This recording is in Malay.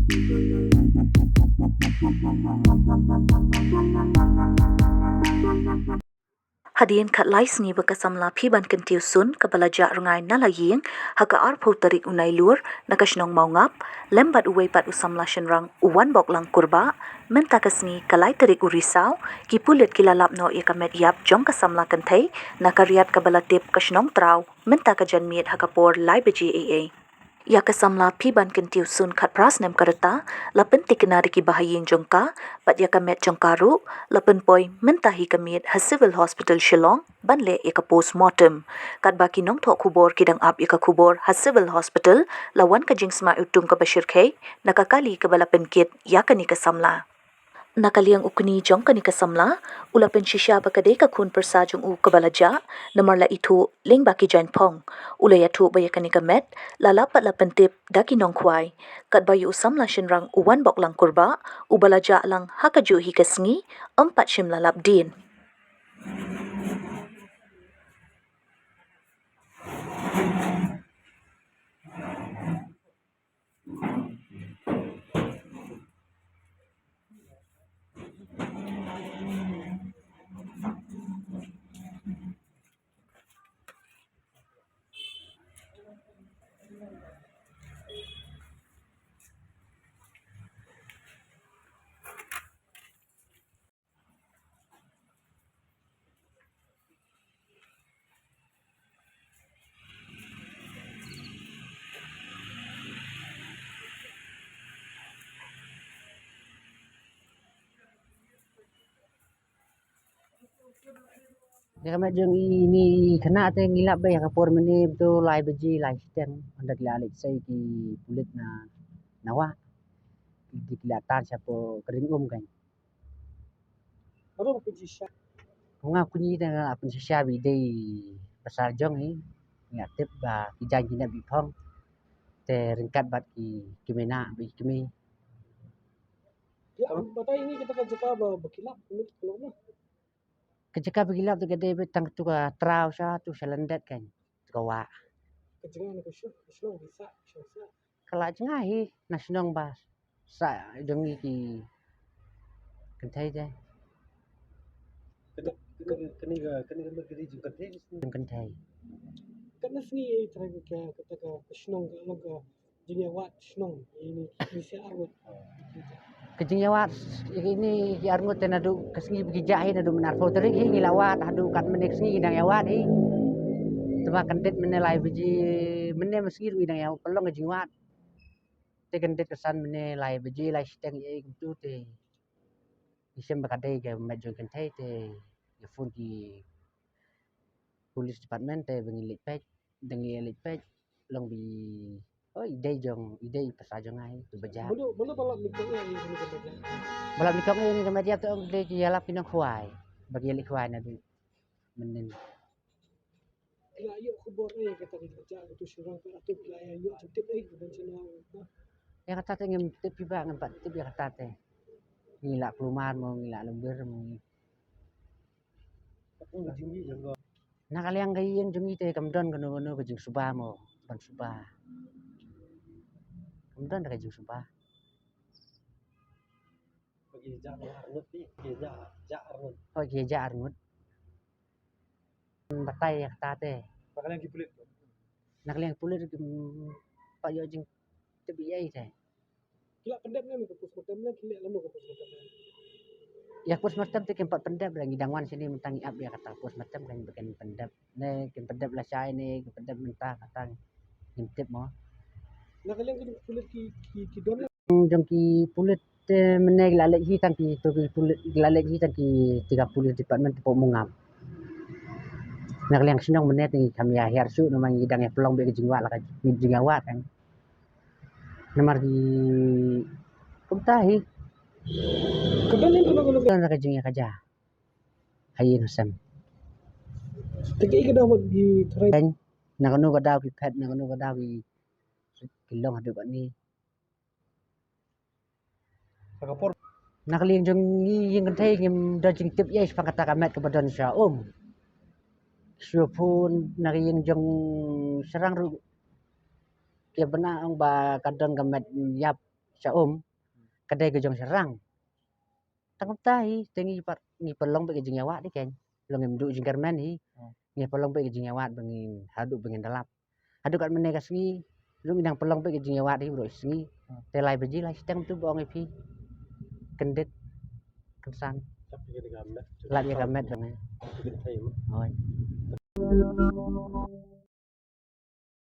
Hadian kat lais ni bakasamla piban kentiu sun kabalaja rungai nalaying haka arpo tarik unai lur nakasnong maungap lembat uwei pat usamla shenrang uwan bok lang kurba mentakasni kalai tarik urisau kipulit kilalap no yakamet yap jong kasamla kentai nakariat kabalatip kasnong trau mentakajan miet hakapor lai beji AA. Ya kasamla piban kentiu sun kat prasnem karata lapen tikenari ki bahayin jongka pat ya kamet jongkaru lapen poi mentahi kamit ha civil hospital Shillong banle eka postmortem kat baki nong thok kubor kidang ap eka kubor ha civil hospital lawan ka jingsma utung ka bashir khe nakakali ka balapen kit ya kani kasamla nakaliang ukni jong kani kasamla ulapen shisha bakade ka khun persa jong u kabalaja namarla itu ling baki jan pong ulaya thu baya kani kamet lalapat lapen tip daki nong kwai kat bayu usamla shinrang uwan bok lang kurba ubalaja lang hakaju hi kasngi empat shim lalap din. Dia kami jeng ini kena te ngilap bay kapur meni betul lai beji lai siten hendak lalik saya ki kulit na nawa di kelihatan siapa kering kan. Baru pergi syak. Bunga kunyi dengan apa sisa bidai pasar jong ni ngatip ba kijang kina bipong te ringkat bat ki kimena bi kimi. Ya, batai ini kita kerja berkilap ini kalau ni. Kejaka begilap tu gede betang tu ka trau sa tu selendet kan. Kawa. Kerja ni kesyuk bisa. Kalau cengahi nasional bas sa dengi ki kentai je. Kini berdiri juga ni. Kentai. Karena sini terakhir kata kesyuk kalau ke dunia wat senang ini bisa awet. Kejing yawat ini arngut ten adu kesngi begijahin adu menar fotorik hi ngilawat adu kat menek sngi dang yawat hi. Teba kendet menelai beji mene meski ru dang yaw pelong kejing wat. Te kendet kesan menelai beji lai steng ye gitu te. Isem bakadai ke majon kentai te yafun ki police department te bengilit pej dengilit pej long bi oh idei pasajong ai tu bejat. Belum balap nikahnya ini kerja. Balap nikah ini kemudian tu dia jalap pinang kuai. Bagi lik kuai nadu menen. Ya, yuk kubur ni kata kerja itu surang tu atau lah yuk tip dan senang. Ya kata te ngem tip piba ngempat tip ya kata te. Ngilak kelumar mau ngilak lembur mau. Aku tinggi juga. Nak kalian gayeng jungi te kamdon kono-kono ke jing subah mau ban subah. Kamdon ke jing subah. Bagi Arnut ni, Arnut. Oh geja arnut. Batai ya kata te. Bakal yang dipulit. Nak kalian pulir pak yo jing tip ai te. Kila pendek ni ke postmortem ni kila lalu ke postmortem. Ya postmortem tu kempat pendap lagi dangwan sini mentang iap ya kata postmortem kan bukan pendap. Ne kem pendap lah saya ni pendap mentah kata ngintip mo. Nak kalian ke kulit ki don Jong ki pulit meneg lalek hitan ki to ki pulit lalek hitan ki 30 department po mungap. Nak liang senong menet ni kami akhir su namang idang ya pelong be jingwa lah jingwa kan. Namar di kumtahi kedon ni kono kan ka jingya kaja. Hayin sam. tegi ke dah di try Dan nak nu ka daw ki pet nak nu ka daw ki kilong hadu ni. Singapore. Nak liang jong yung kan thai ngem da jing tip yes pakata kamet ke badan sya Syupun nak yung jong serang ru ke bena ang ba kadon kamet yap Syaum kedai gejong serang tangkap tahi tengi par ni pelong pe gejing awak di ken long em du jingkarmen hi ni pelong pe gejing awak bengin hadu bengin dalap hadu kat mene kasngi lu indang pelong pe gejing awak di bro sngi telai beji lai stang tu bong epi kendet kensan Tapi kita gamet. lap ya kamet bang Kita tahu. oi